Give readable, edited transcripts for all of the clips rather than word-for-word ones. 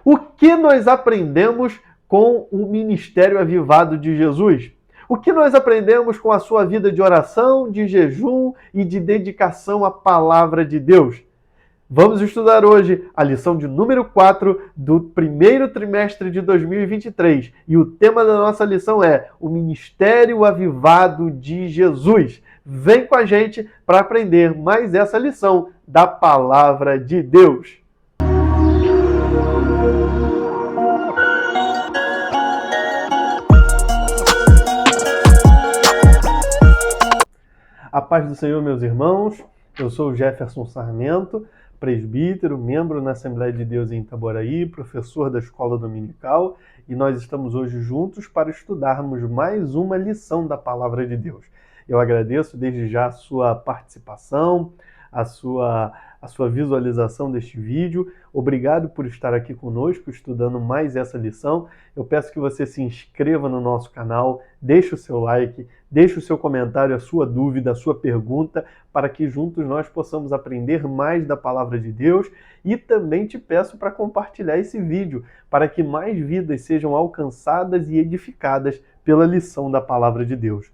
O que nós aprendemos com o ministério avivado de Jesus? O que nós aprendemos com a sua vida de oração, de jejum e de dedicação à palavra de Deus? Vamos estudar hoje a lição de número 4 do primeiro trimestre de 2023. E o tema da nossa lição é o Ministério Avivado de Jesus. Vem com a gente para aprender mais essa lição da Palavra de Deus. A paz do Senhor, meus irmãos. Eu sou o Jefferson Sarmento, presbítero, membro na Assembleia de Deus em Itaboraí, professor da Escola Dominical, e nós estamos hoje juntos para estudarmos mais uma lição da Palavra de Deus. Eu agradeço desde já a sua participação, a sua visualização deste vídeo. Obrigado por estar aqui conosco estudando mais essa lição. Eu peço que você se inscreva no nosso canal, deixe o seu like, deixe o seu comentário, a sua dúvida, a sua pergunta, para que juntos nós possamos aprender mais da Palavra de Deus. E também te peço para compartilhar esse vídeo, para que mais vidas sejam alcançadas e edificadas pela lição da Palavra de Deus.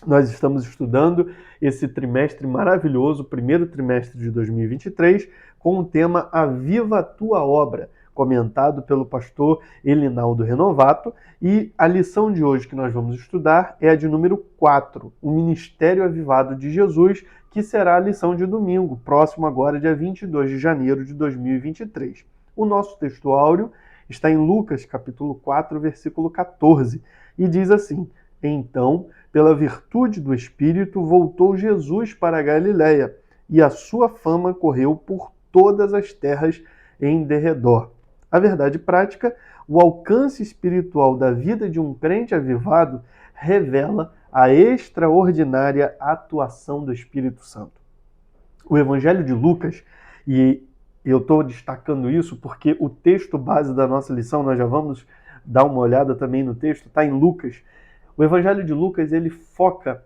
Nós estamos estudando esse trimestre maravilhoso, primeiro trimestre de 2023, com o tema Aviva a Tua Obra, comentado pelo pastor Elinaldo Renovato, e a lição de hoje que nós vamos estudar é a de número 4, o Ministério Avivado de Jesus, que será a lição de domingo, próximo agora, dia 22 de janeiro de 2023. O nosso texto áureo está em Lucas, capítulo 4, versículo 14, e diz assim: Então, pela virtude do Espírito, voltou Jesus para a Galiléia, e a sua fama correu por todas as terras em derredor. A verdade prática, o alcance espiritual da vida de um crente avivado revela a extraordinária atuação do Espírito Santo. O Evangelho de Lucas, e eu estou destacando isso porque o texto base da nossa lição, nós já vamos dar uma olhada também no texto, está em Lucas. O Evangelho de Lucas, ele foca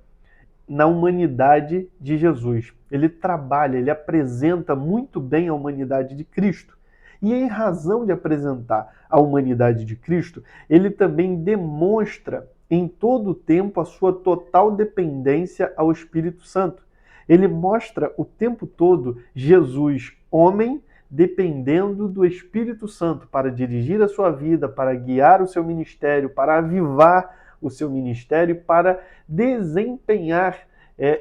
na humanidade de Jesus. Ele trabalha, ele apresenta muito bem a humanidade de Cristo. E em razão de apresentar a humanidade de Cristo, ele também demonstra em todo o tempo a sua total dependência ao Espírito Santo. Ele mostra o tempo todo Jesus, homem, dependendo do Espírito Santo para dirigir a sua vida, para guiar o seu ministério, para avivar o seu ministério, para desempenhar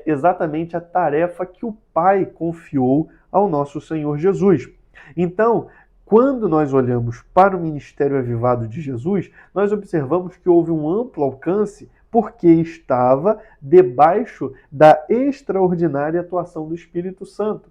exatamente a tarefa que o Pai confiou ao nosso Senhor Jesus. Então, quando nós olhamos para o ministério avivado de Jesus, nós observamos que houve um amplo alcance porque estava debaixo da extraordinária atuação do Espírito Santo.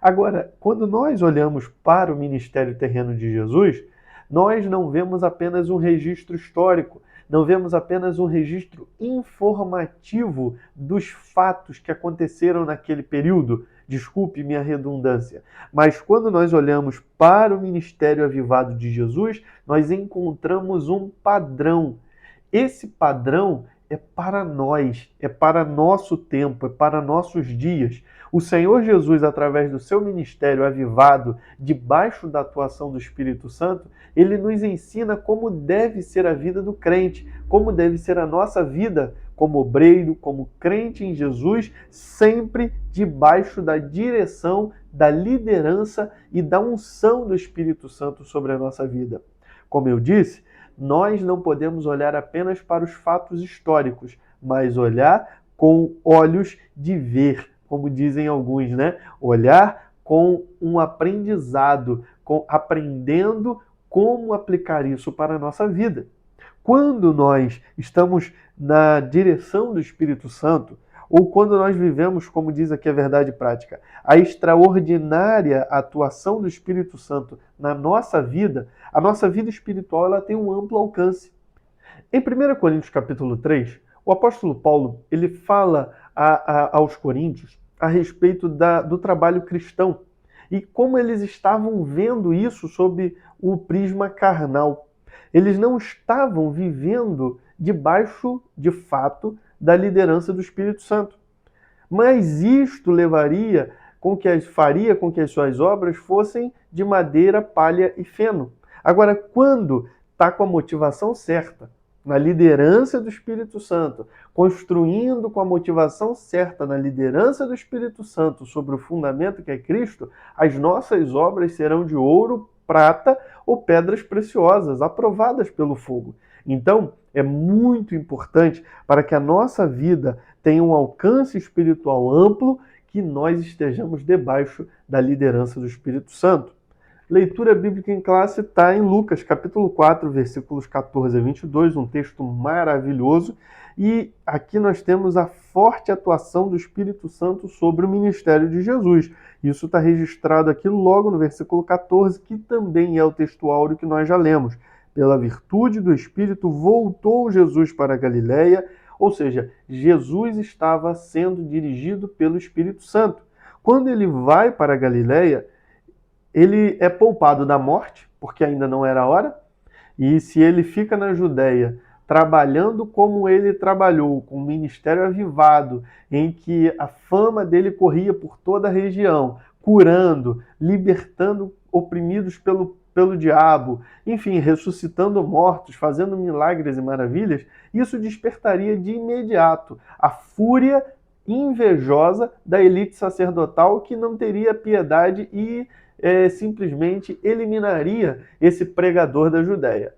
Agora, quando nós olhamos para o ministério terreno de Jesus, nós não vemos apenas um registro histórico, não vemos apenas um registro informativo dos fatos que aconteceram naquele período, desculpe minha redundância, mas quando nós olhamos para o ministério avivado de Jesus, nós encontramos um padrão. Esse padrão é para nós, é para nosso tempo, é para nossos dias. O Senhor Jesus, através do seu ministério avivado, debaixo da atuação do Espírito Santo, ele nos ensina como deve ser a vida do crente, como deve ser a nossa vida como obreiro, como crente em Jesus, sempre debaixo da direção, da liderança e da unção do Espírito Santo sobre a nossa vida. Como eu disse, nós não podemos olhar apenas para os fatos históricos, mas olhar com olhos de ver, como dizem alguns, né? Olhar com um aprendizado, aprendendo como aplicar isso para a nossa vida. Quando nós estamos na direção do Espírito Santo, ou quando nós vivemos, como diz aqui a verdade prática, a extraordinária atuação do Espírito Santo na nossa vida, a nossa vida espiritual ela tem um amplo alcance. Em 1 Coríntios capítulo 3, o apóstolo Paulo ele fala aos coríntios a respeito do trabalho cristão e como eles estavam vendo isso sob o prisma carnal. Eles não estavam vivendo debaixo, de fato, da liderança do Espírito Santo. Mas isto faria com que as suas obras fossem de madeira, palha e feno. Agora, quando está com a motivação certa, na liderança do Espírito Santo, construindo com a motivação certa na liderança do Espírito Santo sobre o fundamento que é Cristo, as nossas obras serão de ouro, prata ou pedras preciosas, aprovadas pelo fogo. Então, é muito importante para que a nossa vida tenha um alcance espiritual amplo, que nós estejamos debaixo da liderança do Espírito Santo. Leitura bíblica em classe está em Lucas, capítulo 4, versículos 14 a 22, um texto maravilhoso. E aqui nós temos a forte atuação do Espírito Santo sobre o ministério de Jesus. Isso está registrado aqui logo no versículo 14, que também é o texto áureo que nós já lemos. Pela virtude do Espírito voltou Jesus para a Galiléia, ou seja, Jesus estava sendo dirigido pelo Espírito Santo. Quando ele vai para a Galiléia, ele é poupado da morte, porque ainda não era a hora, e se ele fica na Judéia trabalhando como ele trabalhou, com um ministério avivado, em que a fama dele corria por toda a região, curando, libertando oprimidos pelo diabo, enfim, ressuscitando mortos, fazendo milagres e maravilhas, isso despertaria de imediato a fúria invejosa da elite sacerdotal, que não teria piedade e simplesmente eliminaria esse pregador da Judéia.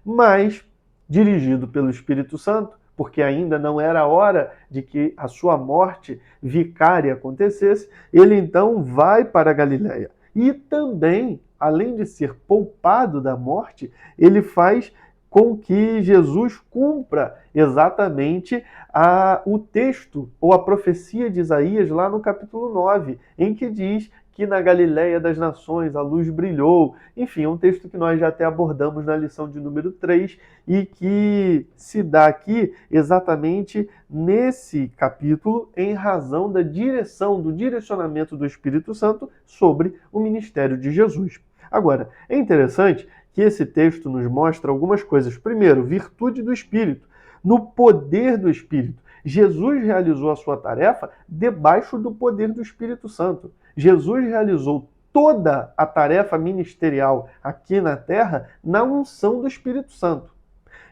Mas, dirigido pelo Espírito Santo, porque ainda não era a hora de que a sua morte vicária acontecesse, ele então vai para a Galiléia. E também, além de ser poupado da morte, ele faz com que Jesus cumpra exatamente o texto ou a profecia de Isaías lá no capítulo 9, em que diz que na Galiléia das Nações a luz brilhou. Enfim, é um texto que nós já até abordamos na lição de número 3 e que se dá aqui exatamente nesse capítulo em razão da direção, do direcionamento do Espírito Santo sobre o ministério de Jesus. Agora, é interessante que esse texto nos mostra algumas coisas. Primeiro, virtude do Espírito. No poder do Espírito. Jesus realizou a sua tarefa debaixo do poder do Espírito Santo. Jesus realizou toda a tarefa ministerial aqui na terra na unção do Espírito Santo.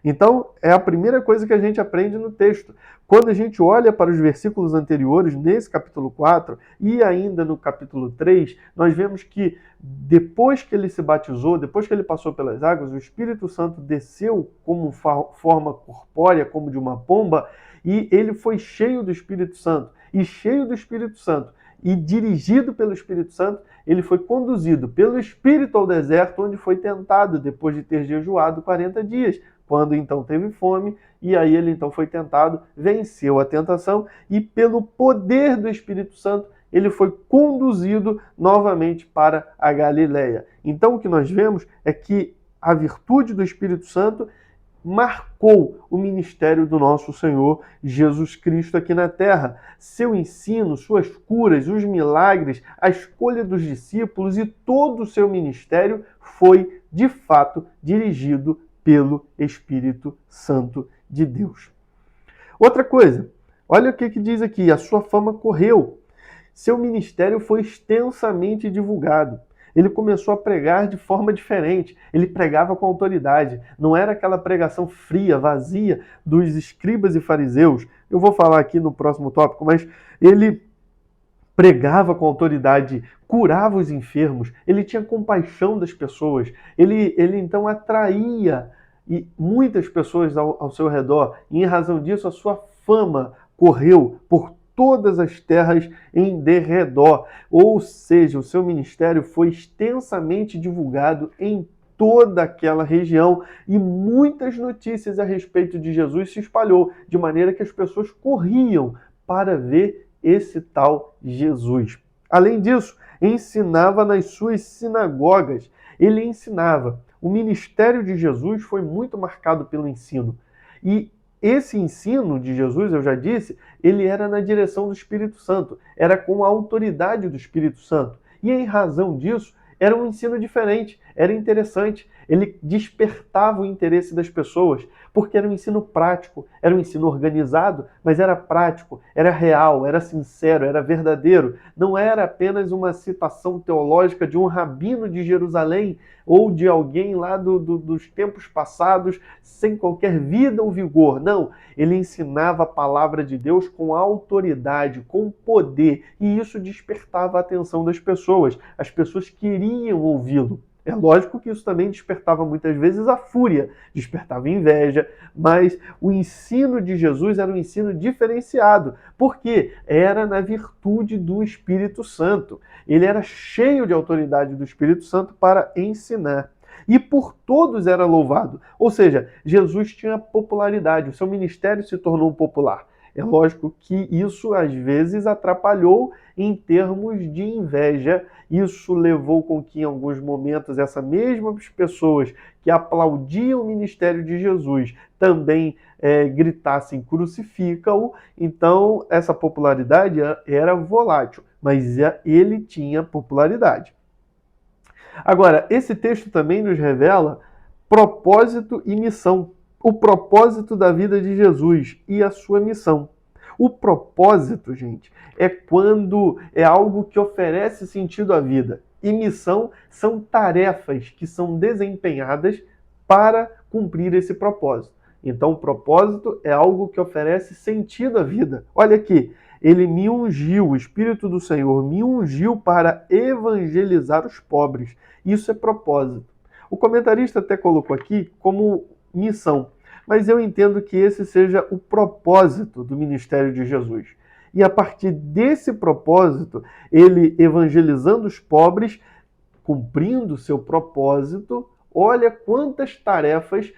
Então, é a primeira coisa que a gente aprende no texto. Quando a gente olha para os versículos anteriores, nesse capítulo 4 e ainda no capítulo 3, nós vemos que depois que ele se batizou, depois que ele passou pelas águas, o Espírito Santo desceu como forma corpórea, como de uma pomba, e ele foi cheio do Espírito Santo. E cheio do Espírito Santo e dirigido pelo Espírito Santo, ele foi conduzido pelo Espírito ao deserto, onde foi tentado depois de ter jejuado 40 dias. Quando então teve fome, e aí ele então foi tentado, venceu a tentação, e pelo poder do Espírito Santo, ele foi conduzido novamente para a Galiléia. Então o que nós vemos é que a virtude do Espírito Santo marcou o ministério do nosso Senhor Jesus Cristo aqui na terra. Seu ensino, suas curas, os milagres, a escolha dos discípulos e todo o seu ministério foi, de fato, dirigido pelo Espírito Santo de Deus. Outra coisa, olha o que diz aqui, a sua fama correu. Seu ministério foi extensamente divulgado. Ele começou a pregar de forma diferente. Ele pregava com autoridade. Não era aquela pregação fria, vazia dos escribas e fariseus. Eu vou falar aqui no próximo tópico, mas ele pregava com autoridade, curava os enfermos, ele tinha compaixão das pessoas, ele então atraía muitas pessoas ao seu redor, e em razão disso a sua fama correu por todas as terras em derredor, ou seja, o seu ministério foi extensamente divulgado em toda aquela região e muitas notícias a respeito de Jesus se espalhou, de maneira que as pessoas corriam para ver esse tal Jesus. Além disso, ensinava nas suas sinagogas. Ele ensinava. O ministério de Jesus foi muito marcado pelo ensino. E esse ensino de Jesus, eu já disse, ele era na direção do Espírito Santo. Era com a autoridade do Espírito Santo. E em razão disso, era um ensino diferente, era interessante. Ele despertava o interesse das pessoas, porque era um ensino prático, era um ensino organizado, mas era prático, era real, era sincero, era verdadeiro. Não era apenas uma citação teológica de um rabino de Jerusalém ou de alguém lá dos tempos passados, sem qualquer vida ou vigor. Não, ele ensinava a palavra de Deus com autoridade, com poder, e isso despertava a atenção das pessoas. As pessoas queriam ouvi-lo. É lógico que isso também despertava muitas vezes a fúria, despertava inveja, mas o ensino de Jesus era um ensino diferenciado, porque era na virtude do Espírito Santo. Ele era cheio de autoridade do Espírito Santo para ensinar. E por todos era louvado. Ou seja, Jesus tinha popularidade, o seu ministério se tornou popular. É lógico que isso às vezes atrapalhou em termos de inveja. Isso levou com que em alguns momentos essas mesmas pessoas que aplaudiam o ministério de Jesus também gritassem crucifica-o. Então essa popularidade era volátil, mas ele tinha popularidade. Agora, esse texto também nos revela propósito e missão. O propósito da vida de Jesus e a sua missão. O propósito, gente, é quando é algo que oferece sentido à vida. E missão são tarefas que são desempenhadas para cumprir esse propósito. Então, o propósito é algo que oferece sentido à vida. Olha aqui, ele me ungiu, o Espírito do Senhor me ungiu para evangelizar os pobres. Isso é propósito. O comentarista até colocou aqui como missão, mas eu entendo que esse seja o propósito do ministério de Jesus. E a partir desse propósito, ele evangelizando os pobres, cumprindo seu propósito, olha quantas tarefas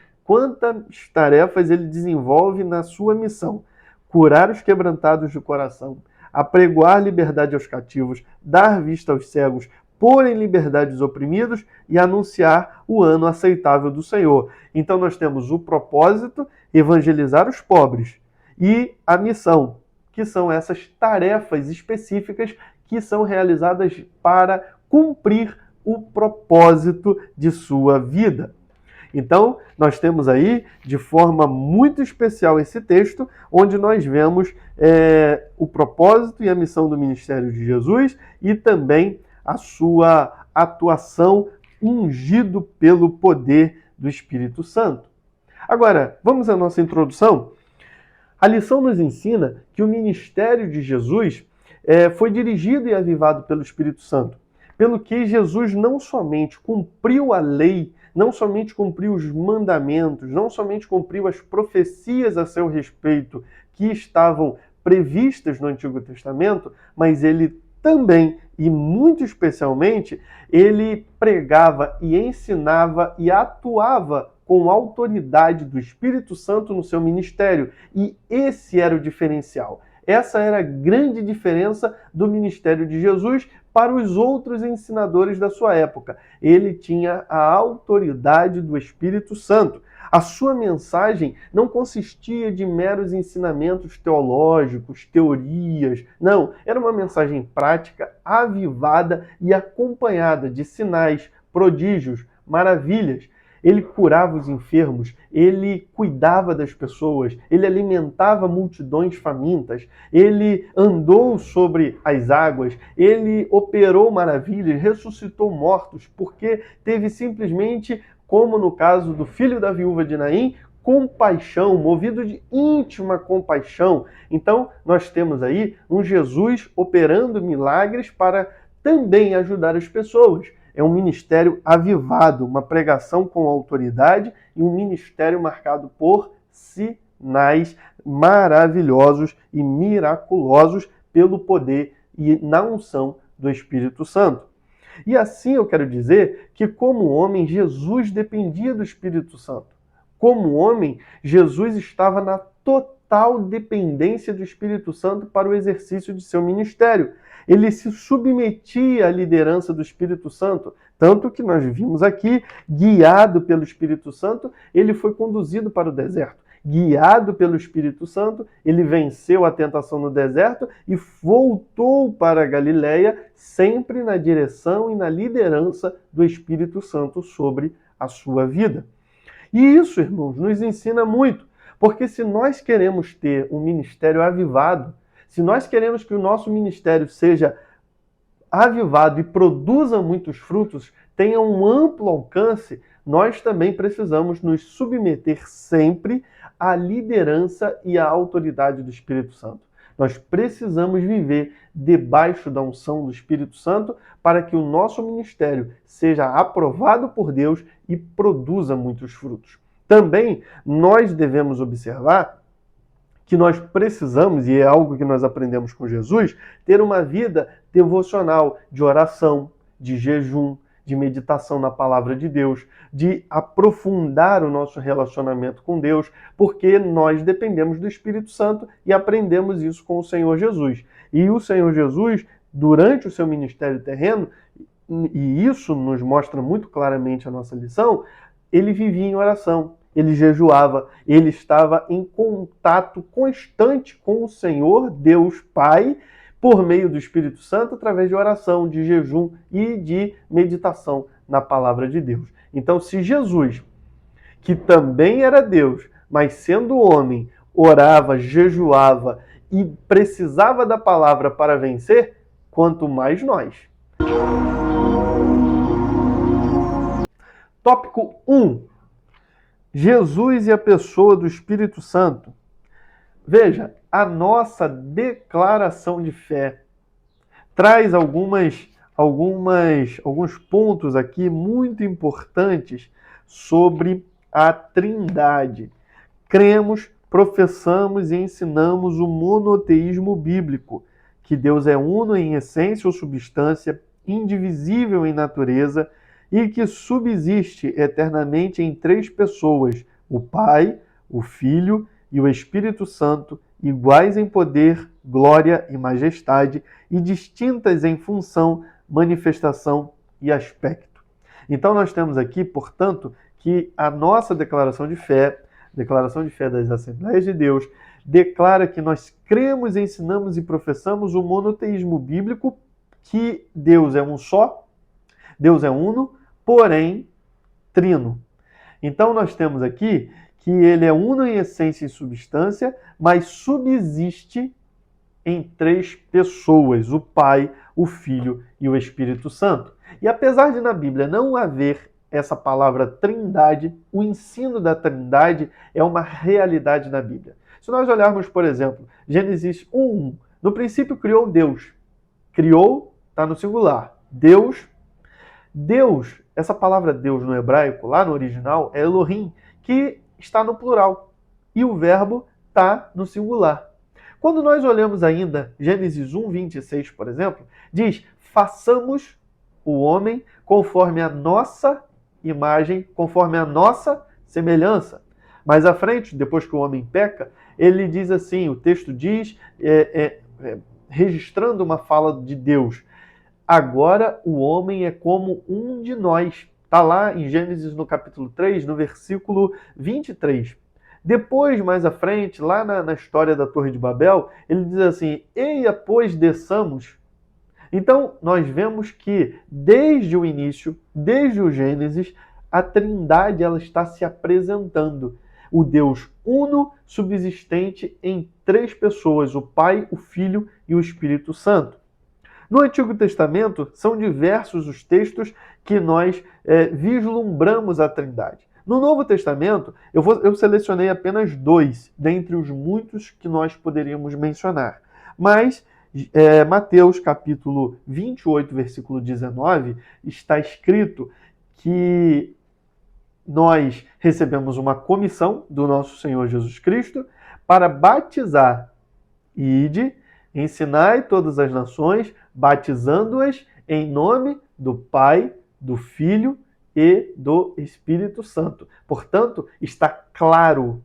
ele desenvolve na sua missão. Curar os quebrantados de coração, apregoar liberdade aos cativos, dar vista aos cegos, pôr em liberdade os oprimidos e anunciar o ano aceitável do Senhor. Então nós temos o propósito, evangelizar os pobres, e a missão, que são essas tarefas específicas que são realizadas para cumprir o propósito de sua vida. Então, nós temos aí, de forma muito especial, esse texto, onde nós vemos o propósito e a missão do ministério de Jesus e também a sua atuação ungido pelo poder do Espírito Santo. Agora, vamos à nossa introdução? A lição nos ensina que o ministério de Jesus foi dirigido e avivado pelo Espírito Santo, pelo que Jesus não somente cumpriu a lei, não somente cumpriu os mandamentos, não somente cumpriu as profecias a seu respeito que estavam previstas no Antigo Testamento, mas ele também, e muito especialmente, ele pregava e ensinava e atuava com autoridade do Espírito Santo no seu ministério. E esse era o diferencial. Essa era a grande diferença do ministério de Jesus para os outros ensinadores da sua época. Ele tinha a autoridade do Espírito Santo. A sua mensagem não consistia de meros ensinamentos teológicos, teorias. Não, era uma mensagem prática, avivada e acompanhada de sinais, prodígios, maravilhas. Ele curava os enfermos, ele cuidava das pessoas, ele alimentava multidões famintas, ele andou sobre as águas, ele operou maravilhas, ressuscitou mortos, porque teve simplesmente, como no caso do filho da viúva de Naim, compaixão, movido de íntima compaixão. Então, nós temos aí um Jesus operando milagres para também ajudar as pessoas. É um ministério avivado, uma pregação com autoridade e um ministério marcado por sinais maravilhosos e miraculosos pelo poder e na unção do Espírito Santo. E assim eu quero dizer que, como homem, Jesus dependia do Espírito Santo. Como homem, Jesus estava na total dependência do Espírito Santo para o exercício de seu ministério. Ele se submetia à liderança do Espírito Santo, tanto que nós vimos aqui, guiado pelo Espírito Santo, ele foi conduzido para o deserto. guiado pelo Espírito Santo, ele venceu a tentação no deserto e voltou para a Galileia, sempre na direção e na liderança do Espírito Santo sobre a sua vida. E isso, irmãos, nos ensina muito, porque se nós queremos ter um ministério avivado, se nós queremos que o nosso ministério seja avivado e produza muitos frutos, tenha um amplo alcance, nós também precisamos nos submeter sempre à liderança e à autoridade do Espírito Santo. Nós precisamos viver debaixo da unção do Espírito Santo para que o nosso ministério seja aprovado por Deus e produza muitos frutos. Também nós devemos observar que nós precisamos, e é algo que nós aprendemos com Jesus, ter uma vida devocional, de oração, de jejum, de meditação na palavra de Deus, de aprofundar o nosso relacionamento com Deus, porque nós dependemos do Espírito Santo e aprendemos isso com o Senhor Jesus. E o Senhor Jesus, durante o seu ministério terreno, e isso nos mostra muito claramente a nossa lição, ele vivia em oração. Ele jejuava, ele estava em contato constante com o Senhor, Deus Pai, por meio do Espírito Santo, através de oração, de jejum e de meditação na palavra de Deus. Então, se Jesus, que também era Deus, mas sendo homem, orava, jejuava e precisava da palavra para vencer, quanto mais nós. Tópico 1. Jesus e a pessoa do Espírito Santo. Veja, a nossa declaração de fé traz alguns pontos aqui muito importantes sobre a Trindade. Cremos, professamos e ensinamos o monoteísmo bíblico, que Deus é uno em essência ou substância, indivisível em natureza, e que subsiste eternamente em três pessoas, o Pai, o Filho e o Espírito Santo, iguais em poder, glória e majestade, e distintas em função, manifestação e aspecto. Então nós temos aqui, portanto, que a nossa declaração de fé das Assembleias de Deus, declara que nós cremos, ensinamos e professamos o monoteísmo bíblico, que Deus é um só, Deus é uno, porém trino. Então nós temos aqui que ele é uno em essência e substância, mas subsiste em três pessoas, o Pai, o Filho e o Espírito Santo. E apesar de na Bíblia não haver essa palavra trindade, o ensino da trindade é uma realidade na Bíblia. Se nós olharmos, por exemplo, Gênesis 1:1, no princípio criou Deus. Criou, está no singular. Deus, essa palavra Deus no hebraico, lá no original, é Elohim, que está no plural. E o verbo está no singular. Quando nós olhamos ainda Gênesis 1:26, por exemplo, diz, façamos o homem conforme a nossa imagem, conforme a nossa semelhança. Mais à frente, depois que o homem peca, ele diz assim, o texto diz, registrando uma fala de Deus, agora o homem é como um de nós. Está lá em Gênesis no capítulo 3, no versículo 23. Depois, mais à frente, lá na história da Torre de Babel, ele diz assim, eia, pois, desçamos. Então, nós vemos que desde o início, desde o Gênesis, a Trindade ela está se apresentando. O Deus uno, subsistente em três pessoas, o Pai, o Filho e o Espírito Santo. No Antigo Testamento, são diversos os textos que nós vislumbramos a Trindade. No Novo Testamento, eu selecionei apenas 2, dentre os muitos que nós poderíamos mencionar. Mas Mateus capítulo 28, versículo 19, está escrito que nós recebemos uma comissão do nosso Senhor Jesus Cristo para batizar. Ide, ensinai todas as nações, batizando-as em nome do Pai, do Filho e do Espírito Santo. Portanto, está claro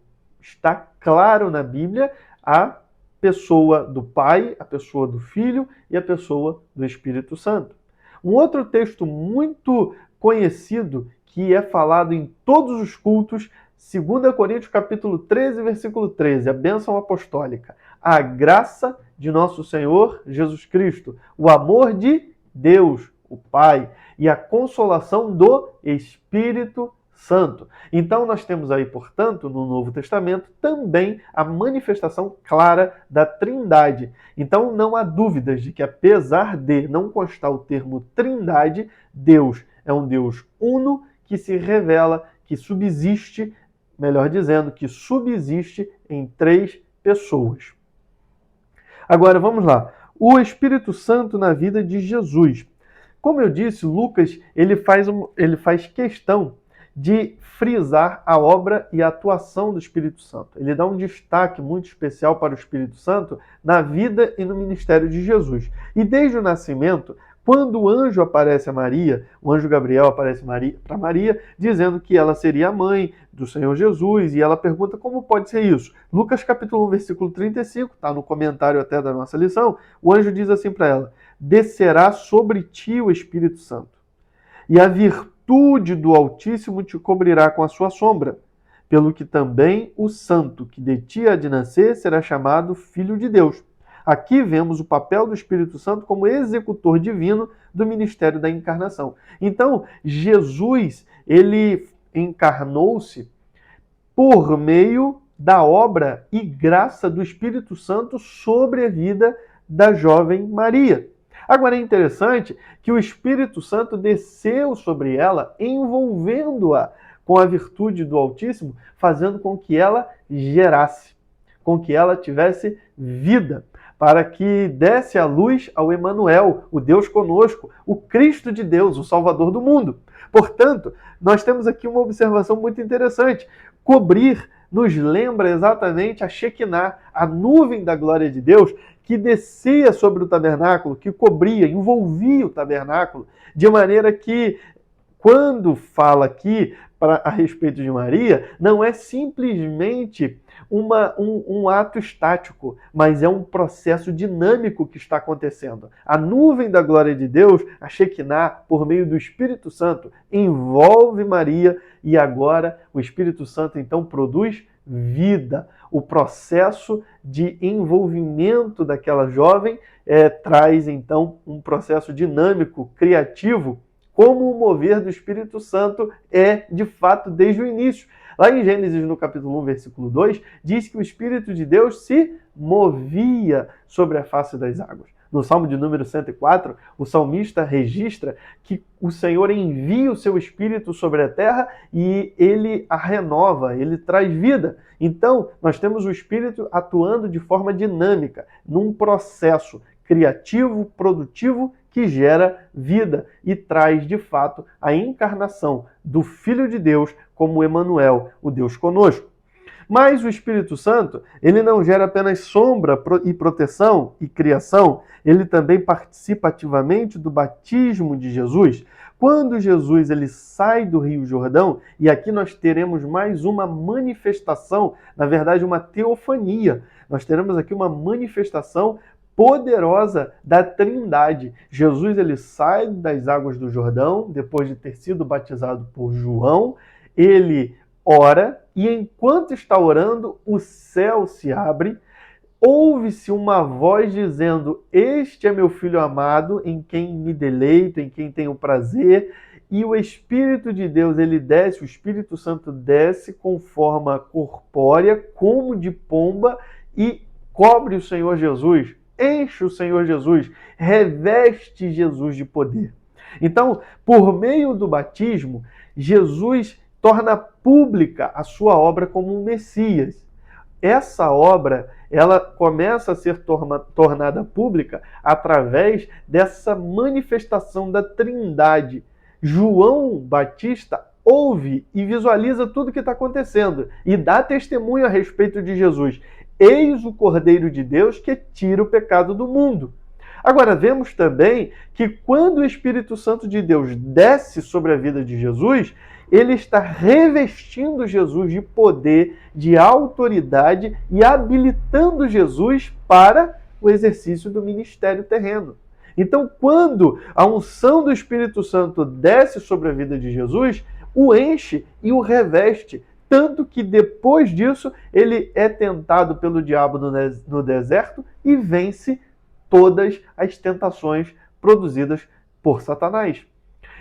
na Bíblia a pessoa do Pai, a pessoa do Filho e a pessoa do Espírito Santo. Um outro texto muito conhecido, que é falado em todos os cultos, 2 Coríntios capítulo 13, versículo 13, a bênção apostólica. A graça de nosso Senhor Jesus Cristo, o amor de Deus, o Pai, e a consolação do Espírito Santo. Então nós temos aí, portanto, no Novo Testamento, também a manifestação clara da Trindade. Então não há dúvidas de que, apesar de não constar o termo Trindade, Deus é um Deus uno que se revela, que subsiste, melhor dizendo, que subsiste em 3 pessoas. Agora vamos lá. O Espírito Santo na vida de Jesus. Como eu disse, Lucas ele faz questão de frisar a obra e a atuação do Espírito Santo. Ele dá um destaque muito especial para o Espírito Santo na vida e no ministério de Jesus. E desde o nascimento, quando o anjo aparece a Maria, o anjo Gabriel aparece para Maria, dizendo que ela seria a mãe do Senhor Jesus, e ela pergunta como pode ser isso. Lucas capítulo 1, versículo 35, está no comentário até da nossa lição, o anjo diz assim para ela: descerá sobre ti o Espírito Santo, e a virtude do Altíssimo te cobrirá com a sua sombra, pelo que também o santo que de ti há de nascer será chamado Filho de Deus. Aqui vemos o papel do Espírito Santo como executor divino do ministério da encarnação. Então, Jesus, ele encarnou-se por meio da obra e graça do Espírito Santo sobre a vida da jovem Maria. Agora é interessante que o Espírito Santo desceu sobre ela, envolvendo-a com a virtude do Altíssimo, fazendo com que ela gerasse, com que ela tivesse vida, para que desse a luz ao Emanuel, o Deus conosco, o Cristo de Deus, o Salvador do mundo. Portanto, nós temos aqui uma observação muito interessante. Cobrir nos lembra exatamente a Shekinah, a nuvem da glória de Deus, que descia sobre o tabernáculo, que cobria, envolvia o tabernáculo, de maneira que, quando fala aqui a respeito de Maria, não é simplesmente um ato estático, mas é um processo dinâmico que está acontecendo. A nuvem da glória de Deus, a Shekinah, por meio do Espírito Santo, envolve Maria, e agora o Espírito Santo então produz vida. O processo de envolvimento daquela jovem traz então um processo dinâmico, criativo, como o mover do Espírito Santo é, de fato, desde o início. Lá em Gênesis, no capítulo 1, versículo 2, diz que o Espírito de Deus se movia sobre a face das águas. No Salmo de número 104, o salmista registra que o Senhor envia o seu Espírito sobre a terra e ele a renova, ele traz vida. Então, nós temos o Espírito atuando de forma dinâmica, num processo criativo, produtivo, que gera vida e traz, de fato, a encarnação do Filho de Deus como Emanuel, o Deus conosco. Mas o Espírito Santo, ele não gera apenas sombra e proteção e criação, ele também participa ativamente do batismo de Jesus. Quando Jesus ele sai do Rio Jordão, e aqui nós teremos mais uma manifestação, na verdade uma teofania, nós teremos aqui uma manifestação poderosa da Trindade. Jesus ele sai das águas do Jordão, depois de ter sido batizado por João, ele ora, e enquanto está orando, o céu se abre, ouve-se uma voz dizendo: este é meu filho amado, em quem me deleito, em quem tenho prazer, e o Espírito de Deus, ele desce, o Espírito Santo desce com forma corpórea, como de pomba, e cobre o Senhor Jesus, enche o Senhor Jesus, reveste Jesus de poder. Então, por meio do batismo, Jesus torna pública a sua obra como um Messias. Essa obra, ela começa a ser tornada pública através dessa manifestação da Trindade. João Batista ouve e visualiza tudo o que está acontecendo e dá testemunho a respeito de Jesus. Eis o Cordeiro de Deus que tira o pecado do mundo. Agora, vemos também que quando o Espírito Santo de Deus desce sobre a vida de Jesus, ele está revestindo Jesus de poder, de autoridade e habilitando Jesus para o exercício do ministério terreno. Então, quando a unção do Espírito Santo desce sobre a vida de Jesus, o enche e o reveste, tanto que depois disso ele é tentado pelo diabo no deserto e vence todas as tentações produzidas por Satanás.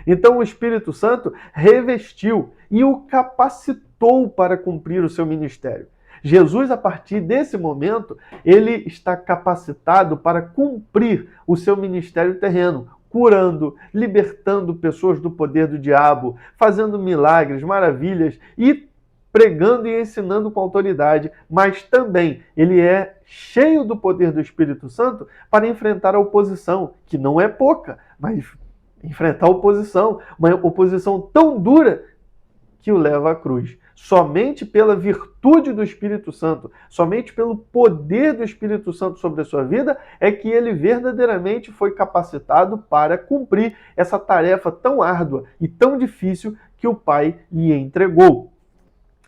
Então o Espírito Santo revestiu e o capacitou para cumprir o seu ministério. Jesus, a partir desse momento, ele está capacitado para cumprir o seu ministério terreno, curando, libertando pessoas do poder do diabo, fazendo milagres, maravilhas e pregando e ensinando com autoridade, mas também ele é cheio do poder do Espírito Santo para enfrentar a oposição, que não é pouca, mas enfrentar a oposição, uma oposição tão dura que o leva à cruz. Somente pela virtude do Espírito Santo, somente pelo poder do Espírito Santo sobre a sua vida, é que ele verdadeiramente foi capacitado para cumprir essa tarefa tão árdua e tão difícil que o Pai lhe entregou.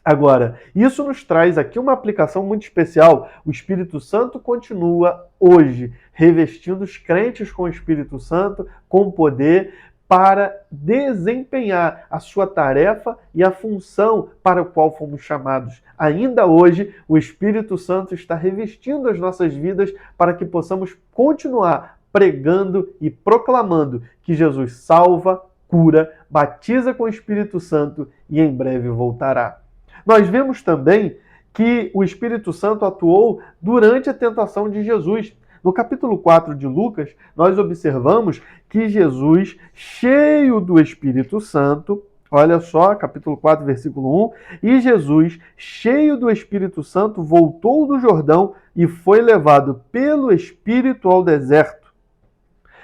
Agora, isso nos traz aqui uma aplicação muito especial. O Espírito Santo continua hoje revestindo os crentes com o Espírito Santo, com poder, para desempenhar a sua tarefa e a função para a qual fomos chamados. Ainda hoje, o Espírito Santo está revestindo as nossas vidas para que possamos continuar pregando e proclamando que Jesus salva, cura, batiza com o Espírito Santo e em breve voltará. Nós vemos também que o Espírito Santo atuou durante a tentação de Jesus. No capítulo 4 de Lucas, nós observamos que Jesus, cheio do Espírito Santo, olha só, capítulo 4, versículo 1, e Jesus, cheio do Espírito Santo, voltou do Jordão e foi levado pelo Espírito ao deserto.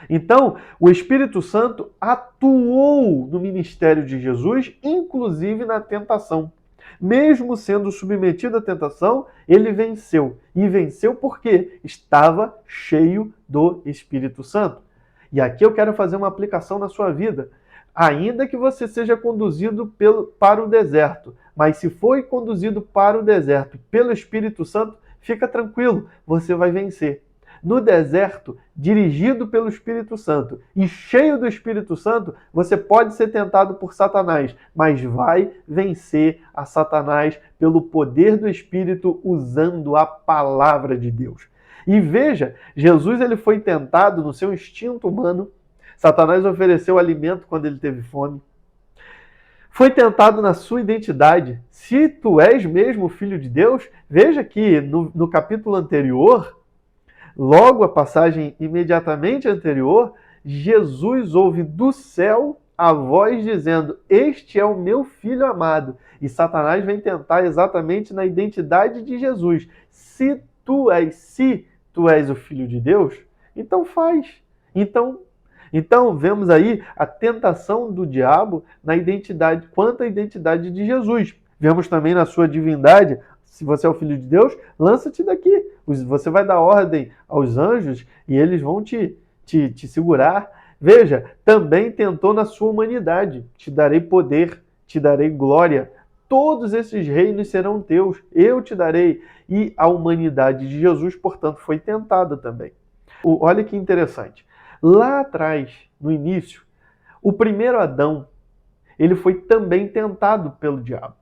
Então, o Espírito Santo atuou no ministério de Jesus, inclusive na tentação. Mesmo sendo submetido à tentação, ele venceu. E venceu porque estava cheio do Espírito Santo. E aqui eu quero fazer uma aplicação na sua vida. Ainda que você seja conduzido para o deserto, mas se foi conduzido para o deserto pelo Espírito Santo, fica tranquilo, você vai vencer. No deserto, dirigido pelo Espírito Santo e cheio do Espírito Santo, você pode ser tentado por Satanás, mas vai vencer a Satanás pelo poder do Espírito usando a palavra de Deus. E veja, Jesus ele foi tentado no seu instinto humano. Satanás ofereceu alimento quando ele teve fome. Foi tentado na sua identidade. Se tu és mesmo filho de Deus, veja que no capítulo anterior, logo a passagem imediatamente anterior, Jesus ouve do céu a voz dizendo: "Este é o meu filho amado." E Satanás vem tentar exatamente na identidade de Jesus. Se tu és o filho de Deus, então faz. Então vemos aí a tentação do diabo na identidade, quanto à identidade de Jesus. Vemos também na sua divindade: se você é o filho de Deus, lança-te daqui. Você vai dar ordem aos anjos e eles vão te segurar. Veja, também tentou na sua humanidade: te darei poder, te darei glória. Todos esses reinos serão teus, eu te darei. E a humanidade de Jesus, portanto, foi tentada também. Olha que interessante. Lá atrás, no início, o primeiro Adão, ele foi também tentado pelo diabo.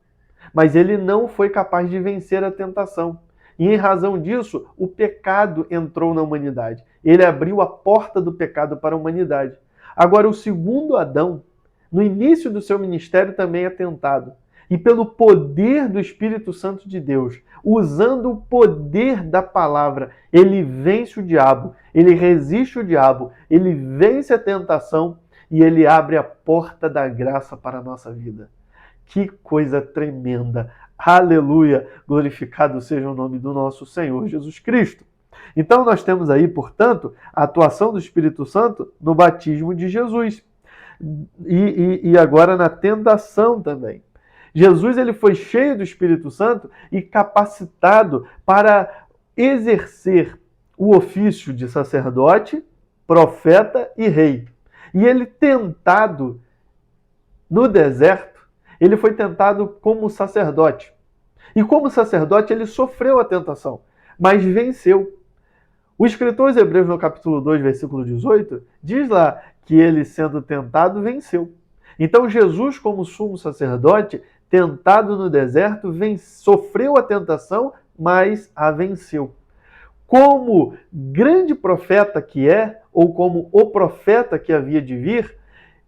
Mas ele não foi capaz de vencer a tentação. E em razão disso, o pecado entrou na humanidade. Ele abriu a porta do pecado para a humanidade. Agora, o segundo Adão, no início do seu ministério, também é tentado. E pelo poder do Espírito Santo de Deus, usando o poder da palavra, ele vence o diabo, ele resiste o diabo, ele vence a tentação e ele abre a porta da graça para a nossa vida. Que coisa tremenda! Aleluia! Glorificado seja o nome do nosso Senhor Jesus Cristo. Então nós temos aí, portanto, a atuação do Espírito Santo no batismo de Jesus. E agora na tentação também. Jesus ele foi cheio do Espírito Santo e capacitado para exercer o ofício de sacerdote, profeta e rei. E ele tentado no deserto, ele foi tentado como sacerdote. E como sacerdote ele sofreu a tentação, mas venceu. O escritor aos Hebreus, no capítulo 2, versículo 18, diz lá que ele, sendo tentado, venceu. Então Jesus, como sumo sacerdote, tentado no deserto, sofreu a tentação, mas a venceu. Como grande profeta que é, ou como o profeta que havia de vir,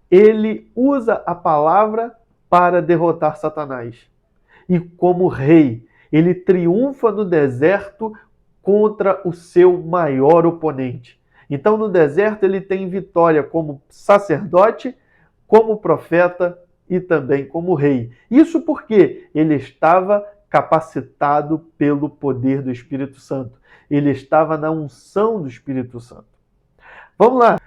ele usa a palavra para derrotar Satanás. E como rei, ele triunfa no deserto contra o seu maior oponente. Então, no deserto, ele tem vitória como sacerdote, como profeta e também como rei. Isso porque ele estava capacitado pelo poder do Espírito Santo. Ele estava na unção do Espírito Santo. Vamos lá.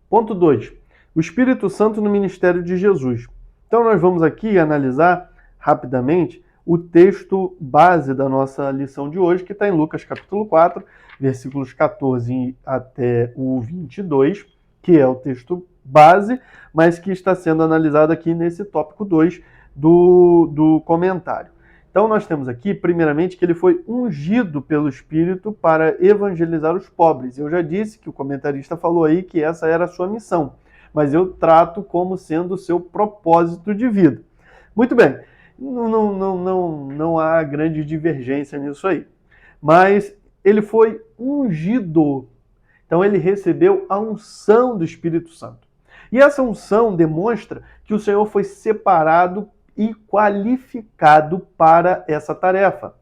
Ponto 2. O Espírito Santo no ministério de Jesus. Então, nós vamos aqui analisar rapidamente o texto base da nossa lição de hoje, que está em Lucas capítulo 4, versículos 14 até o 22, que é o texto base, mas que está sendo analisado aqui nesse tópico 2 do comentário. Então nós temos aqui, primeiramente, que ele foi ungido pelo Espírito para evangelizar os pobres. Eu já disse que o comentarista falou aí que essa era a sua missão, mas eu trato como sendo o seu propósito de vida. Muito bem. Não há grande divergência nisso aí. Mas ele foi ungido. Então ele recebeu a unção do Espírito Santo. E essa unção demonstra que o Senhor foi separado e qualificado para essa tarefa.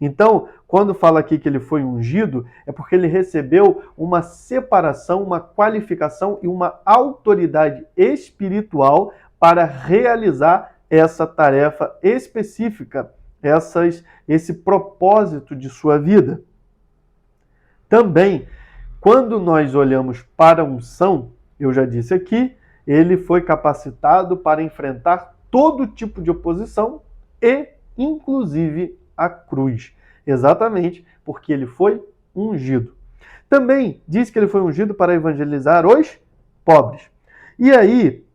Então, quando fala aqui que ele foi ungido, é porque ele recebeu uma separação, uma qualificação e uma autoridade espiritual para realizar essa tarefa específica, esse propósito de sua vida. Também, quando nós olhamos para a unção, eu já disse aqui, ele foi capacitado para enfrentar todo tipo de oposição e, inclusive, a cruz. Exatamente porque ele foi ungido. Também diz que ele foi ungido para evangelizar os pobres. E aí,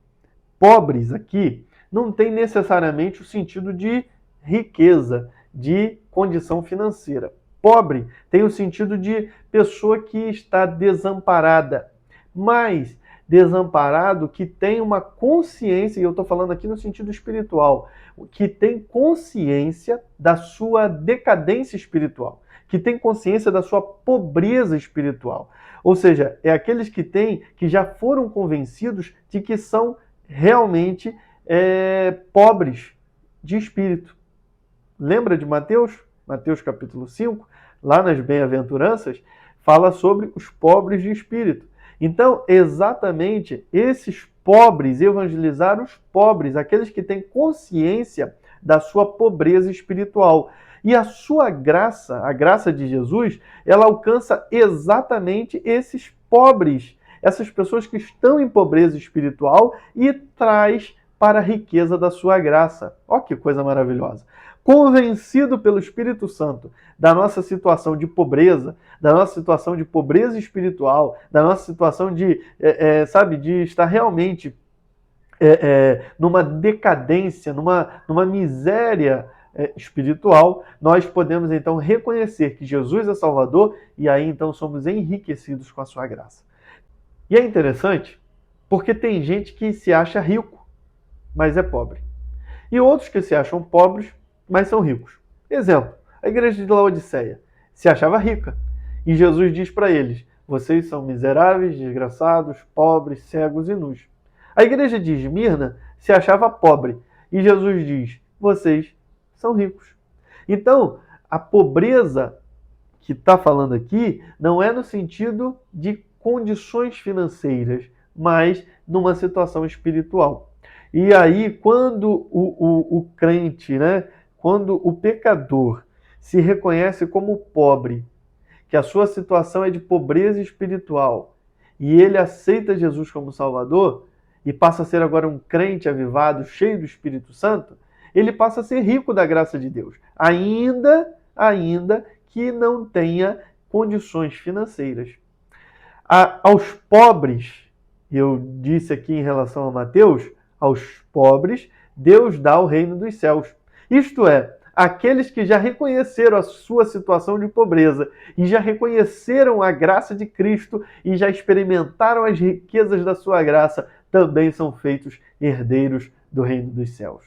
pobres aqui não tem necessariamente o sentido de riqueza, de condição financeira. Pobre tem o sentido de pessoa que está desamparada, mas desamparado que tem uma consciência, e eu estou falando aqui no sentido espiritual, que tem consciência da sua decadência espiritual, que tem consciência da sua pobreza espiritual. Ou seja, é aqueles que já foram convencidos de que são realmente pobres de espírito. Lembra de Mateus? Mateus capítulo 5, lá nas bem-aventuranças, fala sobre os pobres de espírito. Então, exatamente esses pobres, evangelizar os pobres, aqueles que têm consciência da sua pobreza espiritual. E a sua graça, a graça de Jesus, ela alcança exatamente esses pobres, essas pessoas que estão em pobreza espiritual e traz para a riqueza da sua graça. Ó, que coisa maravilhosa! Convencido pelo Espírito Santo da nossa situação de pobreza, da nossa situação de pobreza espiritual, da nossa situação de estar realmente numa decadência, numa miséria espiritual, nós podemos então reconhecer que Jesus é Salvador e aí então somos enriquecidos com a sua graça. E é interessante porque tem gente que se acha rico, mas é pobre. E outros que se acham pobres, mas são ricos. Exemplo, a igreja de Laodiceia se achava rica. E Jesus diz para eles, vocês são miseráveis, desgraçados, pobres, cegos e nus. A igreja de Esmirna se achava pobre. E Jesus diz, vocês são ricos. Então, a pobreza que está falando aqui não é no sentido de condições financeiras, mas numa situação espiritual. E aí, quando o crente, quando o pecador se reconhece como pobre, que a sua situação é de pobreza espiritual, e ele aceita Jesus como Salvador, e passa a ser agora um crente avivado, cheio do Espírito Santo, ele passa a ser rico da graça de Deus, ainda que não tenha condições financeiras. Aos pobres, eu disse aqui em relação a Mateus, aos pobres, Deus dá o reino dos céus. Isto é, aqueles que já reconheceram a sua situação de pobreza e já reconheceram a graça de Cristo e já experimentaram as riquezas da sua graça, também são feitos herdeiros do reino dos céus.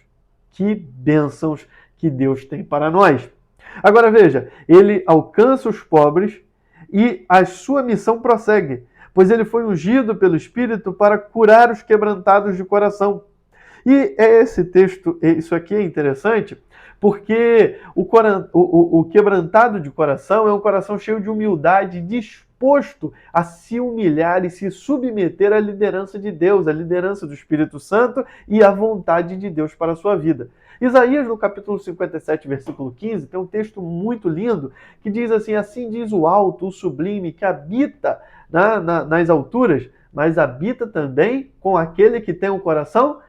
Que bênçãos que Deus tem para nós. Agora veja, ele alcança os pobres e a sua missão prossegue, pois ele foi ungido pelo Espírito para curar os quebrantados de coração. E esse texto, isso aqui é interessante, porque o quebrantado de coração é um coração cheio de humildade, disposto a se humilhar e se submeter à liderança de Deus, à liderança do Espírito Santo e à vontade de Deus para a sua vida. Isaías, no capítulo 57, versículo 15, tem um texto muito lindo que diz assim: assim diz o alto, o sublime, que habita nas alturas, mas habita também com aquele que tem um coração